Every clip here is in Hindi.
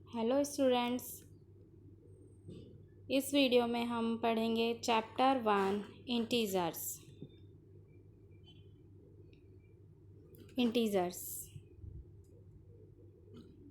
हेलो स्टूडेंट्स, इस वीडियो में हम पढ़ेंगे chapter 1 integers.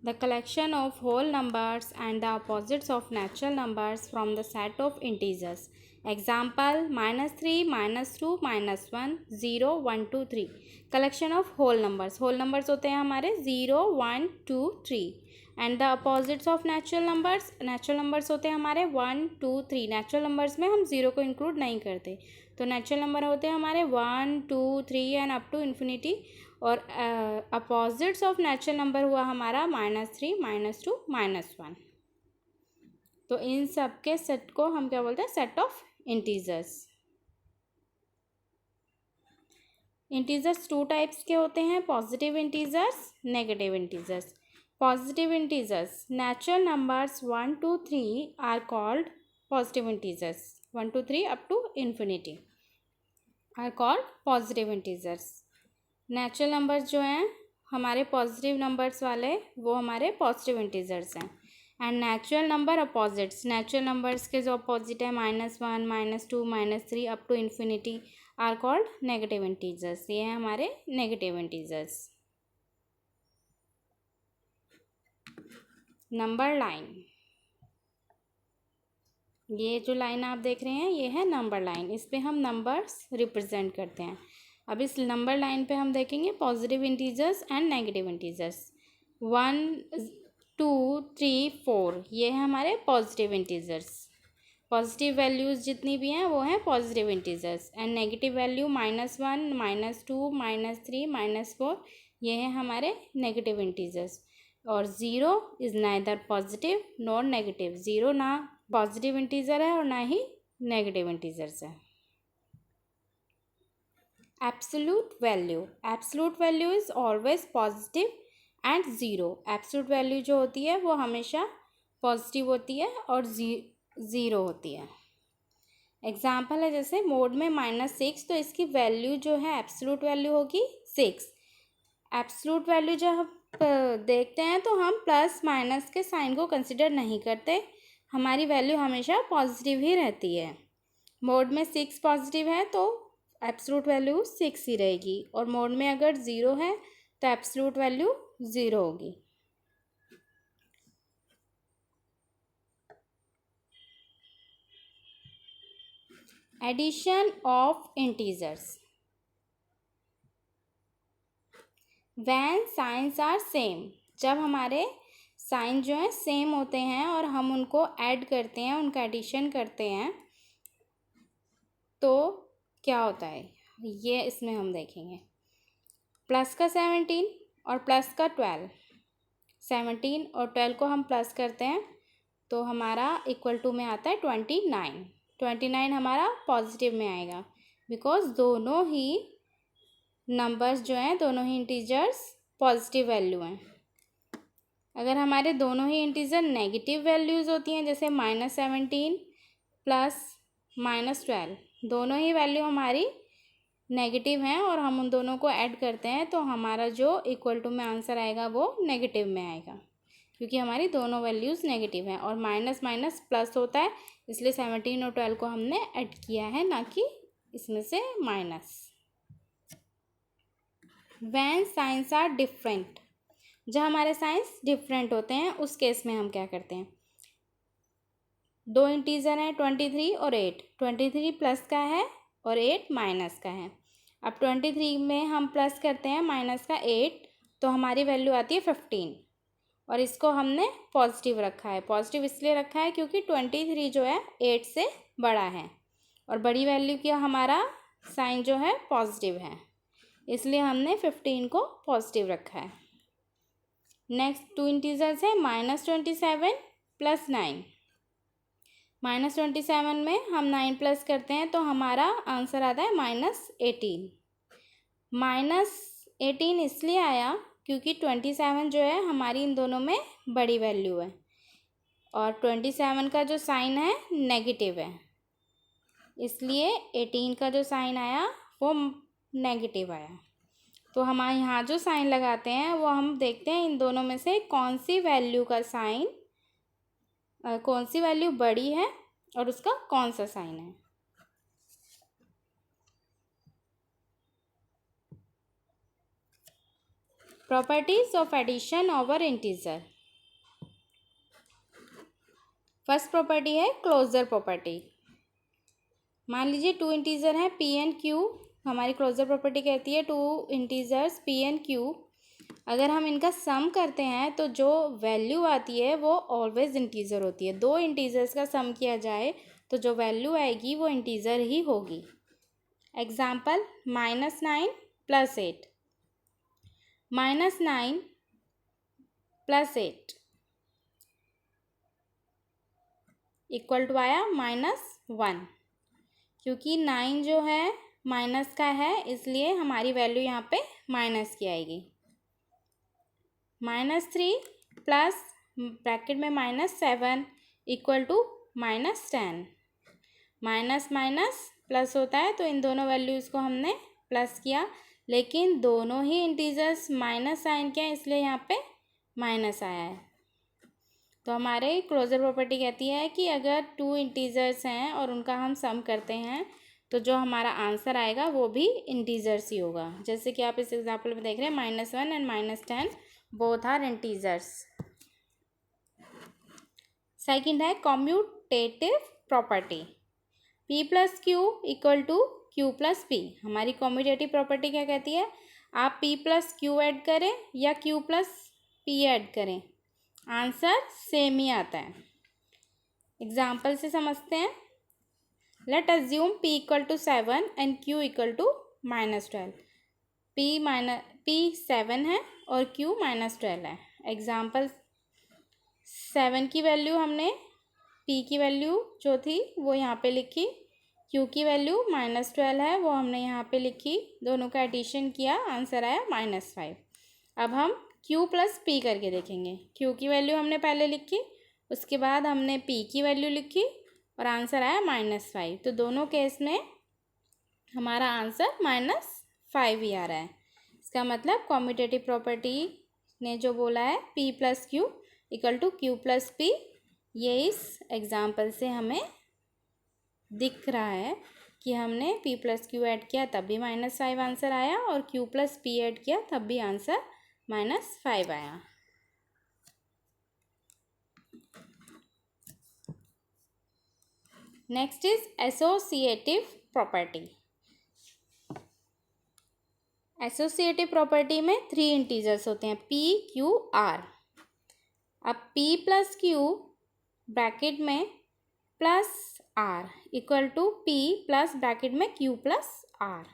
The collection of whole numbers and the opposites of natural numbers from the set of integers. Example -3, -2, -1, 0, 1, 2, 3। Collection of whole numbers. Whole numbers होते हैं हमारे 0, 1, 2, 3। And the opposites of natural numbers. Natural numbers होते हैं हमारे 1, 2, 3। नेचुरल नंबर्स में हम 0 को इंक्लूड नहीं करते, तो नेचुरल नंबर होते हैं हमारे 1, 2, 3 एंड अप टू इन्फिनिटी। और अपोजिट्स ऑफ नेचुरल नंबर हुआ हमारा -3, -2, -1। तो इन सब के सेट को हम क्या बोलते हैं? Set of integers. Integers two types के होते हैं, positive integers, negative integers. Positive integers, natural numbers 1, 2, 3 are called positive integers. 1, 2, 3 up to infinity are called positive integers. Natural numbers जो हैं हमारे पॉजिटिव नंबर्स वाले, वो हमारे पॉजिटिव इंटीजर्स हैं। And natural number opposites, natural numbers के जो अपोजिट है -1, -2, -3 up to infinity are called negative integers. ये हैं हमारे नेगेटिव इंटीजर्स। नंबर लाइन, ये जो लाइन आप देख रहे हैं ये है नंबर लाइन। इस पे हम नंबर्स रिप्रेजेंट करते हैं। अब इस नंबर लाइन पे हम देखेंगे positive integers and negative integers. 1, 2, 3, 4 ये है हमारे पॉजिटिव इंटीजर्स। पॉजिटिव वैल्यूज़ जितनी भी हैं वो हैं positive integers. And negative value -1, -2, -3, -4 ये हैं हमारे नेगेटिव इंटीजर्स। और 0 is neither positive nor negative. 0 ना पॉजिटिव इंटीजर है और ना ही नेगेटिव इंटीजर्स है। Absolute value, absolute value is always positive and 0। Absolute value जो होती है वो हमेशा पॉजिटिव होती है और 0 होती है। एग्जाम्पल है जैसे मोड में -6, तो इसकी वैल्यू जो है एब्सोल्यूट वैल्यू होगी 6। एब्सोल्यूट वैल्यू जब हम देखते हैं तो हम प्लस माइनस के साइन को कंसिडर नहीं करते, हमारी वैल्यू हमेशा पॉजिटिव ही रहती है। मोड में 6 पॉजिटिव है तो एब्सोल्यूट वैल्यू 6 ही रहेगी, और मोड में अगर 0 है तो एब्सोल्यूट वैल्यू 0 होगी। Addition of integers, when signs are same, जब हमारे साइन जो है सेम होते हैं और हम उनको ऐड करते हैं, उनका एडिशन करते हैं, तो क्या होता है ये इसमें हम देखेंगे। प्लस का 17 और प्लस का 12, 17 और 12 को हम प्लस करते हैं तो हमारा इक्वल टू में आता है 29। 29 हमारा पॉजिटिव में आएगा, बिकॉज दोनों ही नंबर्स जो हैं, दोनों ही इंटीजर्स पॉजिटिव वैल्यू हैं। अगर हमारे दोनों ही इंटीजर नेगेटिव वैल्यूज़ होती हैं, जैसे -17 प्लस -12, दोनों ही वैल्यू हमारी नेगेटिव हैं और हम उन दोनों को ऐड करते हैं, तो हमारा जो इक्वल टू में आंसर आएगा वो नेगेटिव में आएगा, क्योंकि हमारी दोनों वैल्यूज़ नेगेटिव हैं। और माइनस माइनस प्लस होता है, इसलिए 17 और 12 को हमने ऐड किया है, ना कि इसमें से minus. When signs are different, जब हमारे साइंस डिफरेंट होते हैं उस केस में हम क्या करते हैं? दो इंटीजर हैं 23 और 8, 23 प्लस का है और 8 माइनस का है। अब 23 में हम प्लस करते हैं माइनस का 8, तो हमारी वैल्यू आती है 15, और इसको हमने पॉजिटिव रखा है। पॉजिटिव इसलिए रखा है क्योंकि 23 जो है 8 से बड़ा है, और बड़ी वैल्यू का हमारा साइन जो है पॉजिटिव है, इसलिए हमने 15 को पॉजिटिव रखा है। नेक्स्ट टू इंटीजर्स है -27 प्लस 9। -27 में हम 9 प्लस करते हैं तो हमारा आंसर आता है -18। -18 इसलिए आया क्योंकि 27 जो है हमारी इन दोनों में बड़ी वैल्यू है, और 27 का जो साइन है नेगेटिव है, इसलिए 18 का जो साइन आया वो नेगेटिव आया। तो हम यहाँ जो साइन लगाते हैं वो हम देखते हैं इन दोनों में से कौन सी वैल्यू का साइन कौन सी वैल्यू बड़ी है और उसका कौन सा साइन है। Properties of addition over integer. First property है क्लोजर प्रॉपर्टी। मान लीजिए टू इंटीजर हैं पी एंड क्यू, हमारी क्लोजर प्रॉपर्टी कहती है two integers P and Q, अगर हम इनका सम करते हैं तो जो वैल्यू आती है वो ऑलवेज इंटीजर होती है। दो इंटीजर्स का सम किया जाए तो जो वैल्यू आएगी वो इंटीजर ही होगी। एग्जाम्पल -9 + 8, -9 + 8 इक्वल टू आया -1, क्योंकि 9 जो है माइनस का है इसलिए हमारी वैल्यू यहाँ पे माइनस की आएगी। -3 प्लस ब्रैकेट में -7 equal to -10, minus minus plus होता है तो इन दोनों वैल्यूज़ को हमने प्लस किया, लेकिन दोनों ही इंटीजर्स माइनस साइन के हैं इसलिए यहाँ पे माइनस आया है। तो हमारे क्लोजर प्रॉपर्टी कहती है कि अगर टू इंटीजर्स हैं और उनका हम सम करते हैं तो जो हमारा आंसर आएगा वो भी इंटीजर्स ही होगा। जैसे कि आप इस एग्जाम्पल में देख रहे हैं -1 and -10 both are integers. Second है commutative property, p + q = q + p। हमारी कॉम्यूटेटिव प्रॉपर्टी क्या कहती है, आप p + q ऐड करें या q + p ऐड करें आंसर सेम ही आता है। एग्जाम्पल से समझते हैं। Late assume p = 7 and q = -12। p 7 है और q -12 है। एग्जाम्पल 7 की वैल्यू हमने p की वैल्यू जो थी वो यहाँ पे लिखी, q की वैल्यू -12 है वो हमने यहाँ पे लिखी, दोनों का एडिशन किया आंसर आया -5। अब हम q + p करके देखेंगे। q की वैल्यू हमने पहले लिखी, उसके बाद हमने p की वैल्यू लिखी और आंसर आया -5। तो दोनों केस में हमारा आंसर -5 ही आ रहा है। इसका मतलब कॉम्यूटेटिव प्रॉपर्टी ने जो बोला है p + q = q + p, ये इस एग्जाम्पल से हमें दिख रहा है कि हमने p + q ऐड किया तब भी -5 आंसर आया और q + p ऐड किया तब भी आंसर -5 आया। Next is associative property. Associative property में 3 इंटीजर्स होते हैं p, q, r। अब p + q ब्रैकेट में +r = p प्लस ब्रैकेट में q + r।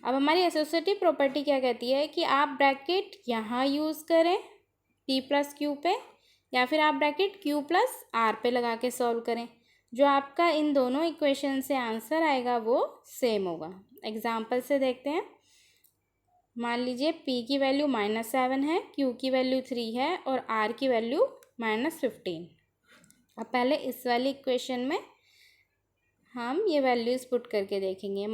अब हमारी एसोसिएटिव प्रॉपर्टी क्या कहती है कि आप ब्रैकेट यहाँ यूज़ करें p + q पे या फिर आप ब्रैकेट q + r पे लगा के सॉल्व करें, जो आपका इन दोनों इक्वेशन से आंसर आएगा वो सेम होगा। एग्जाम्पल से देखते हैं। मान लीजिए p की वैल्यू -7 है, q की वैल्यू 3 है और r की वैल्यू -15। अब पहले इस वाली इक्वेशन में हम ये वैल्यूज़ पुट करके देखेंगे।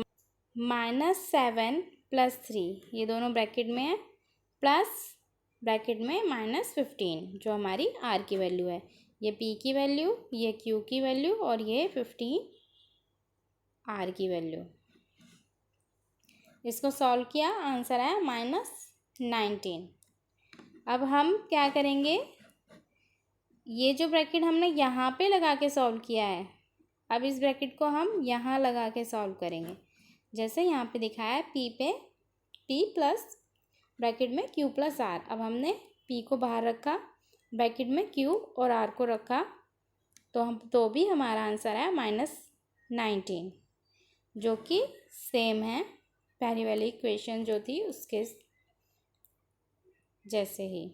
-7 + 3 ये दोनों ब्रैकेट में है, प्लस ब्रैकेट में -15 जो हमारी r की वैल्यू है, ये p की वैल्यू, ये q की वैल्यू और ये 15 r की वैल्यू। इसको सॉल्व किया आंसर आया -19। अब हम क्या करेंगे, ये जो ब्रैकेट हमने यहाँ पे लगा के सॉल्व किया है अब इस ब्रैकेट को हम यहाँ लगा के सॉल्व करेंगे। जैसे यहाँ पे दिखाया है p पे p प्लस ब्रैकेट में q + r। अब हमने p को बाहर रखा, ब्रैकेट में q और r को रखा तो भी हमारा आंसर आया -19, जो कि सेम है पहली वाली इक्वेशन जो थी उसके जैसे ही।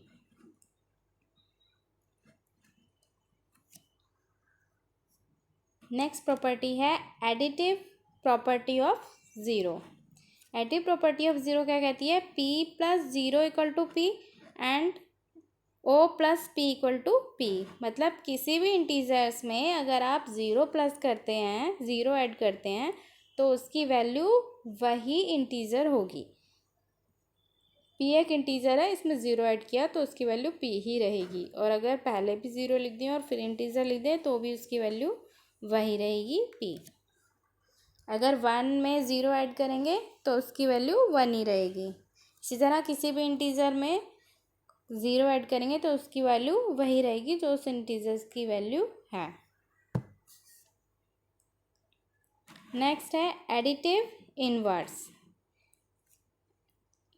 नेक्स्ट प्रॉपर्टी है additive property of zero. Additive property of zero क्या कहती है, p + 0 = p and o + p = p। मतलब किसी भी इंटीजर्स में अगर आप 0 प्लस करते हैं, 0 ऐड करते हैं तो उसकी वैल्यू वही इंटीजर होगी। p एक इंटीजर है, इसमें ज़ीरो ऐड किया तो उसकी वैल्यू p ही रहेगी, और अगर पहले भी ज़ीरो लिख दें और फिर इंटीजर लिख दें तो भी उसकी वैल्यू वही रहेगी p। अगर 1 में ज़ीरो ऐड करेंगे तो उसकी वैल्यू 1 ही रहेगी। इसी तरह किसी भी इंटीजर में ज़ीरो ऐड करेंगे तो उसकी वैल्यू वही रहेगी जो उस इंटीजर की वैल्यू है। नेक्स्ट है एडिटिव इनवर्स।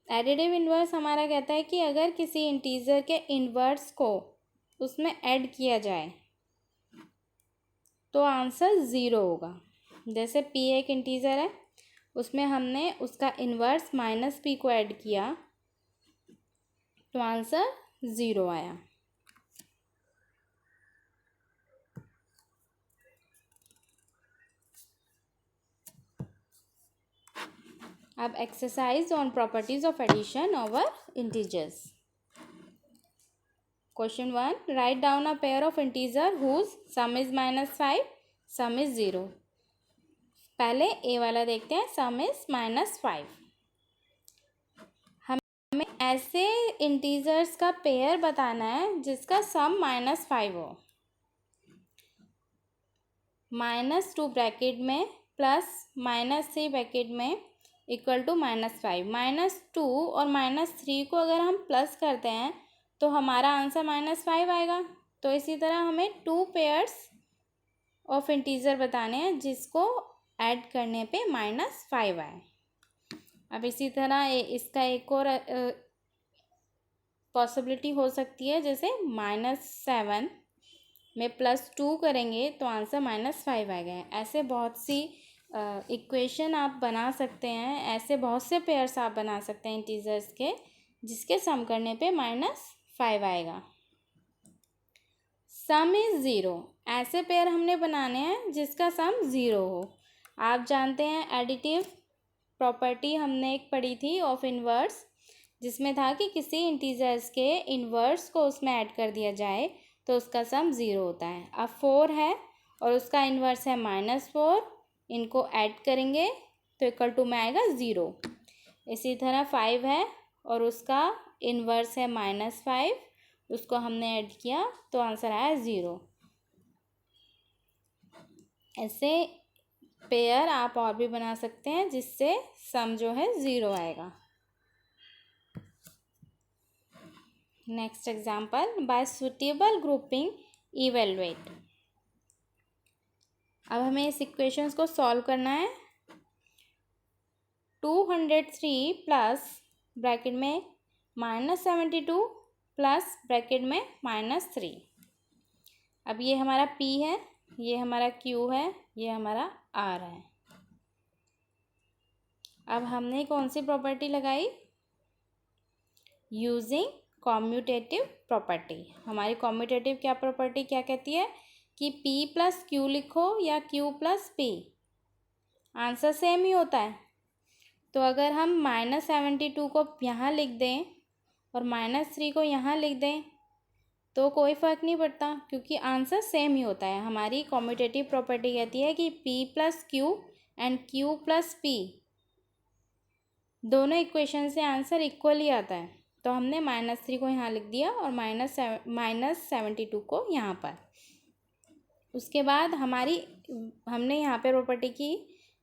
एडिटिव इनवर्स हमारा कहता है कि अगर किसी इंटीजर के इनवर्स को उसमें ऐड किया जाए तो आंसर ज़ीरो होगा। जैसे p एक इंटीजर है, उसमें हमने उसका इन्वर्स माइनस p को ऐड किया तो आंसर ज़ीरो आया। अब exercise on properties of addition over integers. Question 1, write down a pair of integer whose sum is -5, sum is 0। पहले ए वाला देखते हैं, सम इज -5। हमें ऐसे इंटीजर्स का पेयर बताना है जिसका सम -5 हो। -2 ब्रैकेट में प्लस -3 ब्रैकेट में इक्वल टू -5। -2 और -3 को अगर हम प्लस करते हैं तो हमारा आंसर -5 आएगा। तो इसी तरह हमें 2 पेयर्स ऑफ इंटीजर बताने हैं जिसको ऐड करने पे -5 आए। अब इसी तरह इसका एक और पॉसिबिलिटी हो सकती है, जैसे -7 में +2 करेंगे तो आंसर -5 आएगा। ऐसे बहुत सी इक्वेशन आप बना सकते हैं, ऐसे बहुत से पेयर्स आप बना सकते हैं इंटीजर्स के जिसके सम करने पे -5 आएगा। सम इज़ 0, ऐसे पेयर हमने बनाने हैं जिसका सम 0 हो। आप जानते हैं एडिटिव प्रॉपर्टी हमने एक पढ़ी थी ऑफ इनवर्स, जिसमें था कि किसी इंटीजर्स के इनवर्स को उसमें ऐड कर दिया जाए तो उसका सम 0 होता है। अब 4 है और उसका इन्वर्स है -4, इनको ऐड करेंगे तो इक्वल टू में आएगा 0। इसी तरह 5 है और उसका इन्वर्स है -5, उसको हमने ऐड किया तो आंसर आया 0। ऐसे पेयर आप और भी बना सकते हैं जिससे सम जो है 0 आएगा। Next example, bye suitable grouping evaluate. अब हमें इस इक्वेशंस को सॉल्व करना है। 203 प्लस ब्रैकेट में -72 प्लस ब्रैकेट में -3। अब ये हमारा P है, ये हमारा Q है, ये हमारा R है। अब हमने कौन सी प्रॉपर्टी लगाई? Using commutative property. हमारी कॉम्यूटेटिव क्या प्रॉपर्टी क्या कहती है कि P + Q लिखो या Q + P, आंसर सेम ही होता है। तो अगर हम -72 को यहाँ लिख दें और -3 को यहाँ लिख दें तो कोई फ़र्क नहीं पड़ता, क्योंकि आंसर सेम ही होता है। हमारी कॉम्यूटेटिव प्रॉपर्टी कहती है कि P + Q and Q + P दोनों इक्वेशन से आंसर इक्वल ही आता है। तो हमने -3 को यहाँ लिख दिया और -72 को यहाँ पर। उसके बाद हमने यहाँ पे प्रॉपर्टी की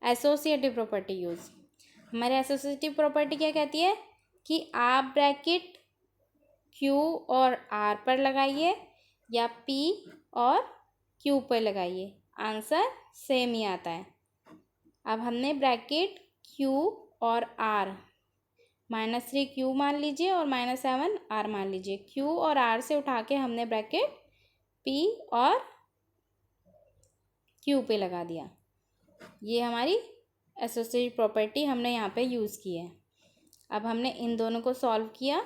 एसोसिएटिव प्रॉपर्टी यूज़। हमारे एसोसिएटिव प्रॉपर्टी क्या कहती है कि आप ब्रैकेट Q और R पर लगाइए या P और Q पर लगाइए, आंसर सेम ही आता है। अब हमने ब्रैकेट Q और R, -3 Q मान लीजिए और -7 R मान लीजिए। Q और R से उठा के हमने ब्रैकेट P और Q पे लगा दिया। ये हमारी एसोसिएटिव प्रॉपर्टी हमने यहाँ पे यूज़ की है। अब हमने इन दोनों को सॉल्व किया।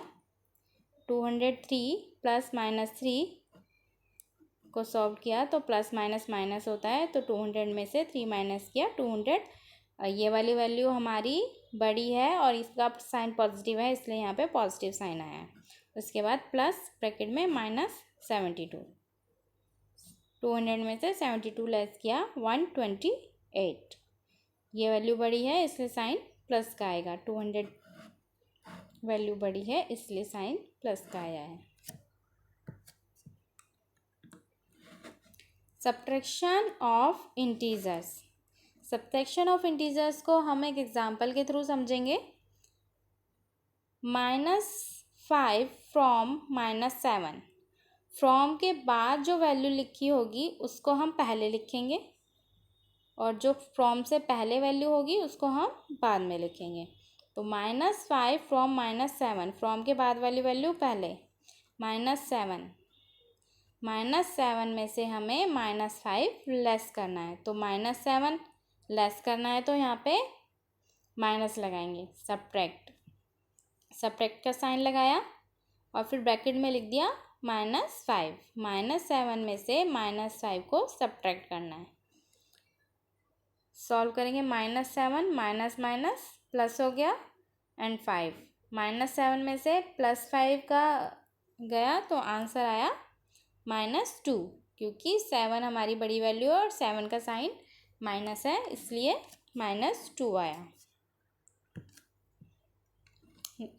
203 प्लस -3 को सॉल्व किया तो प्लस माइनस माइनस होता है, तो 200 में से 3 माइनस किया 200। ये वाली वैल्यू हमारी बड़ी है और इसका साइन पॉजिटिव है, इसलिए यहाँ पे पॉजिटिव साइन आया है। उसके बाद प्लस ब्रैकेट में -72, 200 में से 72 लेस किया 128। ये वैल्यू बड़ी है इसलिए साइन प्लस का आएगा। 200 वैल्यू बड़ी है इसलिए साइन प्लस का आया है। Subtraction of integers. Subtraction of integers को हम एक एग्जांपल के थ्रू समझेंगे। -5 फ्रॉम -7। फ्रॉम के बाद जो वैल्यू लिखी होगी उसको हम पहले लिखेंगे और जो फ्रॉम से पहले वैल्यू होगी उसको हम बाद में लिखेंगे। तो -5 फ्रॉम -7, फ्रॉम के बाद वाली वैल्यू पहले, -7। -7 में से हमें -5 लेस करना है, तो -7 लेस करना है तो यहाँ पे माइनस लगाएंगे, सब्ट्रैक्ट। सब्ट्रैक्ट का साइन लगाया और फिर ब्रैकेट में लिख दिया -5। -7 में से -5 को सब्ट्रैक्ट करना है। सॉल्व करेंगे, -7 माइनस माइनस प्लस हो गया एंड 5। -7 में से +5 का गया तो आंसर आया -2, क्योंकि 7 हमारी बड़ी वैल्यू है और 7 का साइन माइनस है इसलिए -2 आया।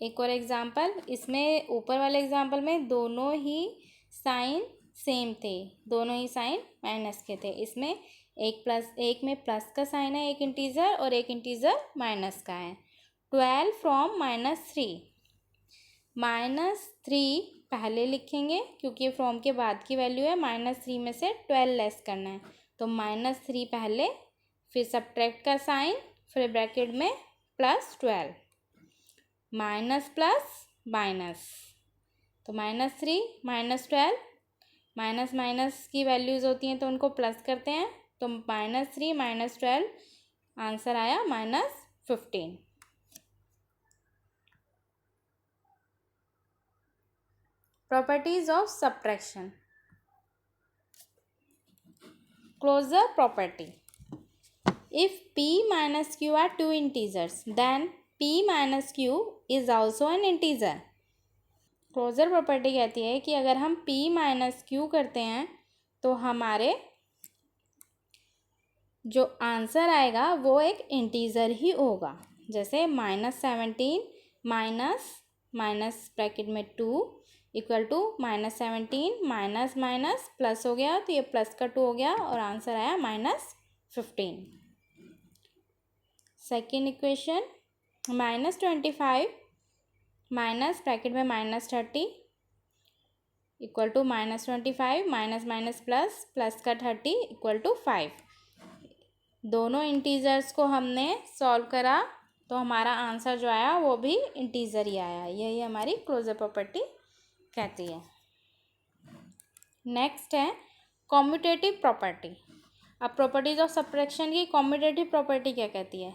एक और एग्जांपल, इसमें ऊपर वाले एग्जांपल में दोनों ही साइन सेम थे, दोनों ही साइन माइनस के थे। इसमें एक में प्लस का साइन है, एक इंटीजर, और एक इंटीजर माइनस का है। 12 फ्रॉम -3। -3 पहले लिखेंगे क्योंकि फ्रॉम के बाद की वैल्यू है। -3 में से 12 लेस करना है तो -3 पहले, फिर सब्ट्रैक्ट का साइन, फिर ब्रैकेट में +12, माइनस प्लस माइनस, तो -3 -12, माइनस माइनस की वैल्यूज़ होती हैं तो उनको प्लस करते हैं, तो -3 -12 आंसर आया -15। Properties of subtraction. Closure property. If p minus q are two integers, then p minus q is also an integer. Closure property कहती है कि अगर हम p माइनस क्यू करते हैं तो हमारे जो आंसर आएगा वो एक इंटीजर ही होगा। जैसे -17 माइनस माइनस ब्रैकेट में 2 equal to -17 minus minus plus हो गया तो ये प्लस का 2 हो गया और आंसर आया -15। सेकेंड इक्वेशन, -25 माइनस ब्रैकेट में -30 equal to -25 minus minus plus, plus का 30 इक्वल टू 5। दोनों इंटीजर्स को हमने सॉल्व करा तो हमारा आंसर जो आया वो भी इंटीजर ही आया। यही हमारी क्लोजर प्रॉपर्टी कहती है। नेक्स्ट है कॉम्यूटेटिव प्रॉपर्टी। अब प्रॉपर्टीज ऑफ सब्ट्रैक्शन की कॉम्यूटेटिव प्रॉपर्टी क्या कहती है?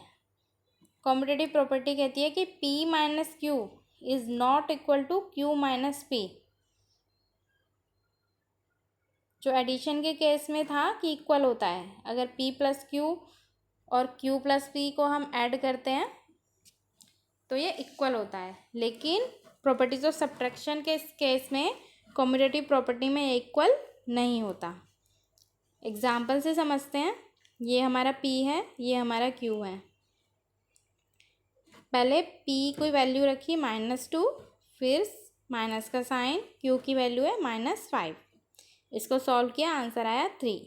कॉम्यूटेटिव प्रॉपर्टी कहती है कि p minus Q is not equal to q minus P. जो एडिशन के केस में था कि इक्वल होता है, अगर p प्लस क्यू और q प्लस पी को हम ऐड करते हैं तो ये इक्वल होता है, लेकिन प्रॉपर्टीज ऑफ सब्ट्रैक्शन के इस केस में कॉम्यूटेटिव प्रॉपर्टी में इक्वल नहीं होता। एग्जाम्पल से समझते हैं। ये हमारा p है, ये हमारा q है। पहले p कोई वैल्यू रखी -2, फिर माइनस का साइन, q की वैल्यू है -5। इसको सॉल्व किया, आंसर आया 3।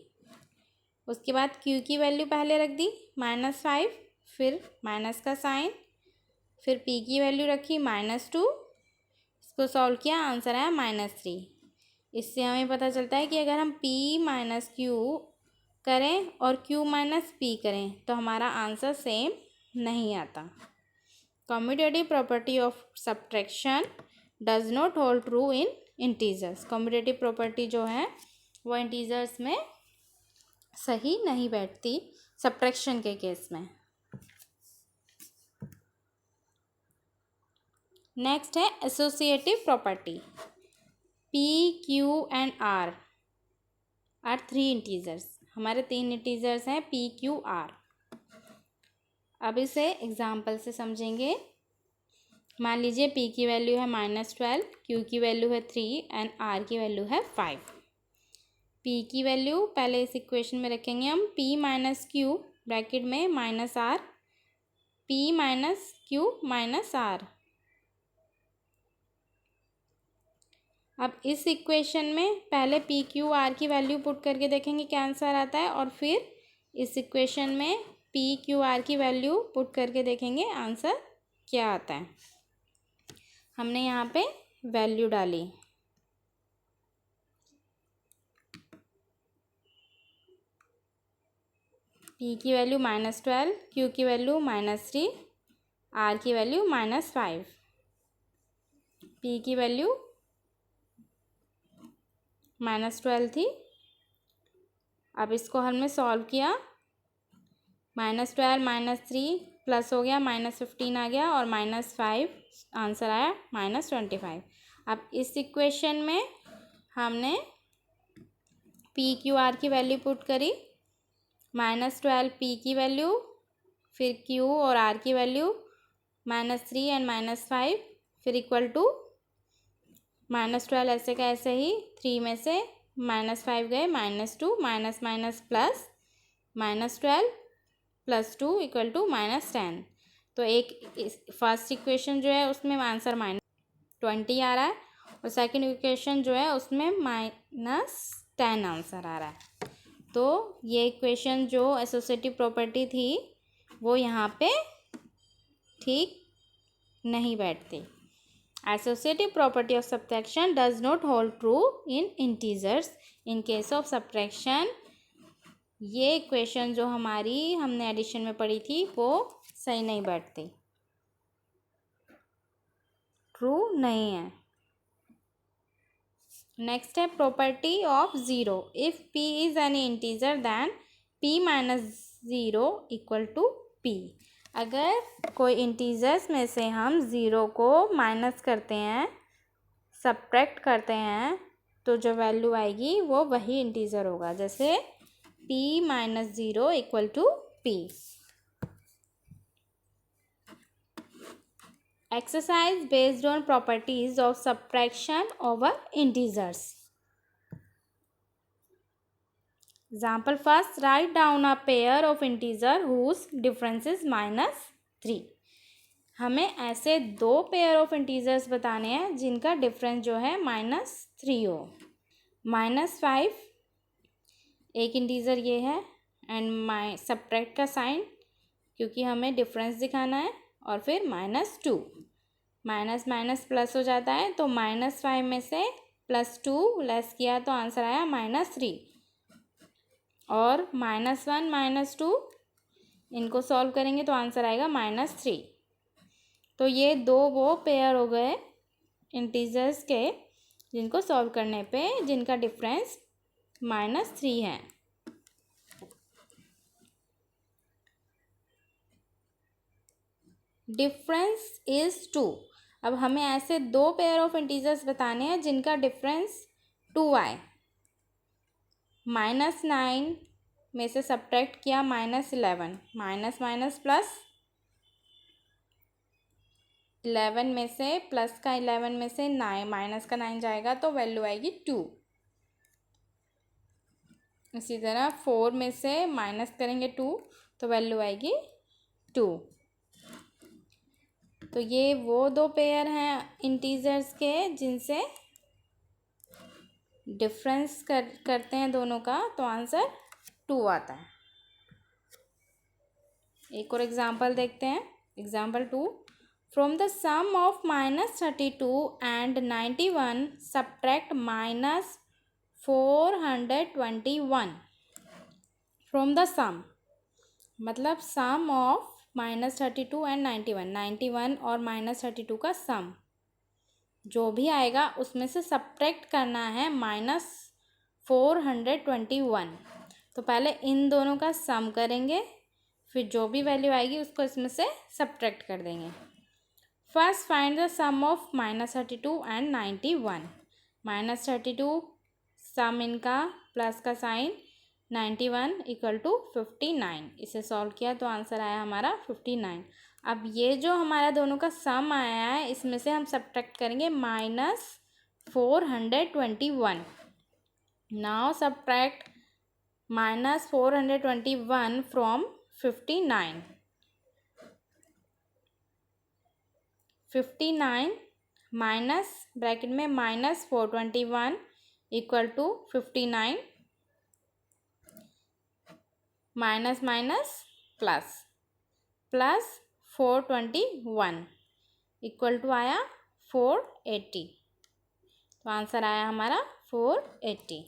उसके बाद q की वैल्यू पहले रख दी -5, फिर माइनस का साइन, फिर p की वैल्यू रखी -2, इसको सॉल्व किया, आंसर आया -3। इससे हमें पता चलता है कि अगर हम p माइनस क्यू करें और q माइनस पी करें तो हमारा आंसर सेम नहीं आता। Commutative property of subtraction does not hold true in integers. Commutative property जो है वो इंटीजर्स में सही नहीं बैठती सब्ट्रैक्शन के केस में। नेक्स्ट है associative property. p, q and r are 3 integers. हमारे 3 इंटीजर्स हैं p, q, r। अब इसे एग्जाम्पल से समझेंगे। मान लीजिए p की वैल्यू है -12, q की वैल्यू है 3 एंड r की वैल्यू है 5। p की वैल्यू पहले इस इक्वेशन में रखेंगे हम, p माइनस क्यू ब्रैकेट में -r, p minus Q minus r। अब इस इक्वेशन में पहले पी क्यू आर की वैल्यू पुट करके देखेंगे क्या आंसर आता है, और फिर इस इक्वेशन में पी क्यू आर की वैल्यू पुट करके देखेंगे आंसर क्या आता है। हमने यहाँ पे वैल्यू डाली, पी की वैल्यू -12, क्यू की वैल्यू -3, आर की वैल्यू -5, पी की वैल्यू -12 थी। अब इसको हमने सॉल्व किया, -12 -3 प्लस हो गया, -15 आ गया, और -5 आंसर आया -25। अब इस इक्वेशन में हमने पी क्यू आर की वैल्यू पुट करी, -12 पी की वैल्यू, फिर क्यू और आर की वैल्यू, -3 एंड -5, फिर इक्वल टू -12 ऐसे का ऐसे ही, 3 में से -5 गए, -2, minus minus plus, -12 + 2 equal to -10। तो एक फर्स्ट इक्वेशन जो है उसमें आंसर -20 आ रहा है, और सेकंड इक्वेशन जो है उसमें -10 आंसर आ रहा है। तो ये इक्वेशन जो एसोसिएटिव प्रॉपर्टी थी वो यहाँ पे ठीक नहीं बैठती। Associative property of subtraction does not hold true in integers. In case of subtraction, ये इक्वेशन जो हमने एडिशन में पढ़ी थी वो सही नहीं बैठती, ट्रू नहीं है। नेक्स्ट है property of zero. If p is any integer then p - 0 equal to p। अगर कोई इंटीजर्स में से हम ज़ीरो को माइनस करते हैं, सब्ट्रैक्ट करते हैं, तो जो वैल्यू आएगी वो वही इंटीजर होगा। जैसे p - 0 equal to p। Exercise based on properties of subtraction over integers. Example first, write down a pair of integer whose difference is -3। हमें ऐसे दो पेयर ऑफ इंटीजर्स बताने हैं जिनका डिफरेंस जो है -3 हो। -5 एक इंटीजर ये है, एंड सब्ट्रैक्ट का साइन क्योंकि हमें डिफरेंस दिखाना है, और फिर -2, माइनस माइनस प्लस हो जाता है, तो -5 में से +2 लेस किया तो आंसर आया -3, और -1 -2 इनको सॉल्व करेंगे तो आंसर आएगा -3। तो ये दो वो पेयर हो गए इंटीजर्स के जिनको सॉल्व करने पे जिनका डिफरेंस -3 है। Difference is 2। अब हमें ऐसे दो पेयर ऑफ इंटीजर्स बताने हैं जिनका डिफरेंस 2 आए। -9 में से सब्ट्रैक्ट किया -11, माइनस माइनस प्लस, 11 में से प्लस का 11 में से 9 माइनस का 9 जाएगा तो वैल्यू आएगी 2। इसी तरह 4 में से माइनस करेंगे 2 तो वैल्यू आएगी 2। तो ये वो दो पेयर हैं इंटीजर्स के जिनसे डिफरेंस करते हैं दोनों का, तो आंसर 2 आता है। एक और एग्जांपल देखते हैं। Example 2, from the sum of -32 and 91 subtract -421। From the sum मतलब सम ऑफ -32 एंड 91 और -32 का सम जो भी आएगा उसमें से सब्ट्रैक्ट करना है -421। तो पहले इन दोनों का सम करेंगे, फिर जो भी वैल्यू आएगी उसको इसमें से सब्ट्रैक्ट कर देंगे। First find the sum of -32 and 91। -32 sum इनका प्लस का साइन, 91 इक्वल टू 59। इसे सॉल्व किया तो आंसर आया हमारा 59। अब ये जो हमारा दोनों का सम आया है इसमें से हम सब्ट्रैक्ट करेंगे -421। Now subtract -421 from 59। 59 minus bracket में -421 equal to 59, minus minus plus, plus 421 equal to आया 480। तो आंसर आया हमारा 480।